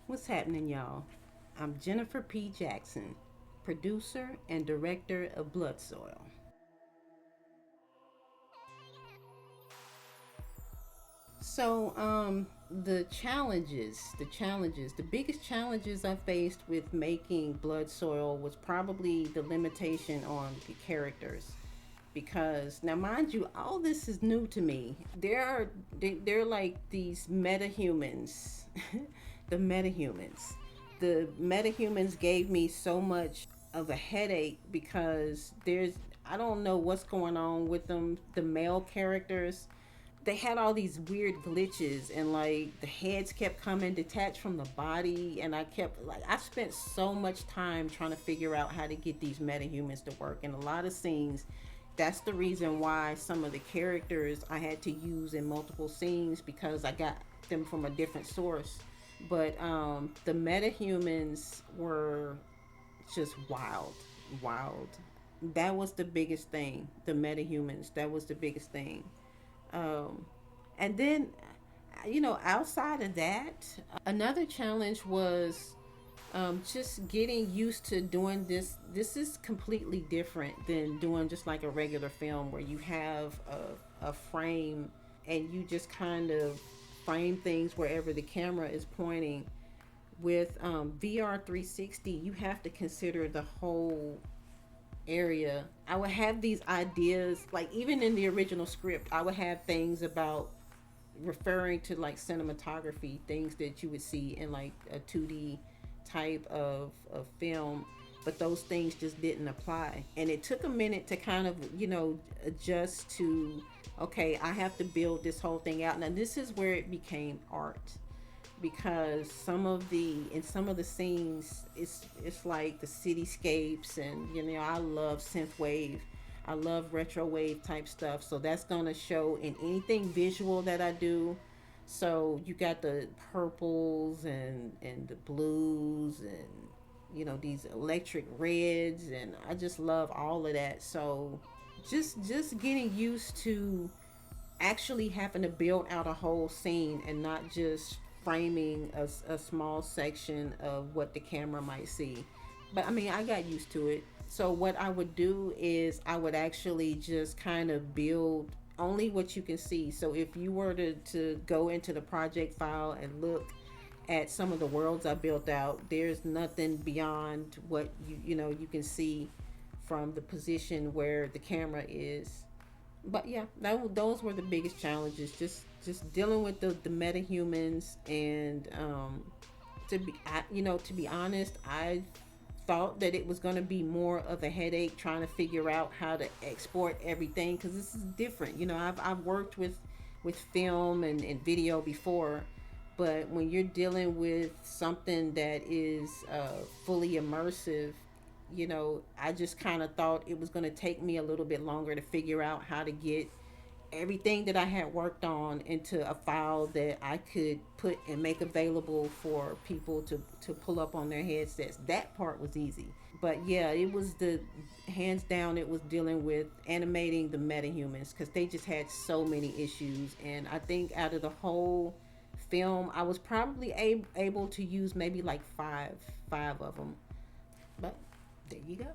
What's happening, y'all? I'm Jennifer P. Jackson, producer and director of Bloodsoil. The biggest challenges I faced with making Bloodsoil was probably the limitation on the characters. Because now, mind you, all this is new to me. They're like these metahumans, the metahumans. The metahumans gave me so much of a headache because I don't know what's going on with them. The male characters, they had all these weird glitches, and like the heads kept coming detached from the body, and I spent so much time trying to figure out how to get these metahumans to work in a lot of scenes. That's the reason why some of the characters I had to use in multiple scenes, because I got them from a different source. But the metahumans were just wild, wild. That was the biggest thing. The metahumans, that was the biggest thing. um, and then, outside of that, another challenge was just getting used to doing this. This is completely different than doing just like a regular film where you have a frame and you just kind of frame things wherever the camera is pointing. With VR 360, you have to consider the whole area. I would have these ideas, like even in the original script, I would have things about referring to like cinematography, things that you would see in like a 2D type of film, but those things just didn't apply. And it took a minute to kind of, adjust to, okay, I have to build this whole thing out. Now, this is where it became art, because some of the scenes, it's like the cityscapes, and I love synthwave, I love retro wave type stuff, so that's gonna show in anything visual that I do. So you got the purples and the blues, and these electric reds, and I just love all of that. So just getting used to actually having to build out a whole scene and not just framing a small section of what the camera might see. But I mean, I got used to it. So what I would do is I would actually just kind of build only what you can see. So if you were to go into the project file and look at some of the worlds I built out, there's nothing beyond what you can see from the position where the camera is. But yeah, those were the biggest challenges. Just dealing with the metahumans, and to be honest, I thought that it was going to be more of a headache trying to figure out how to export everything, because this is different. I've worked with film and video before, but when you're dealing with something that is fully immersive, I just kind of thought it was going to take me a little bit longer to figure out how to get everything that I had worked on into a file that I could put and make available for people to pull up on their headsets. That part was easy. But yeah, it was the hands down, it was dealing with animating the metahumans, because they just had so many issues. And I think out of the whole film, I was probably able to use maybe like five of them. But there you go.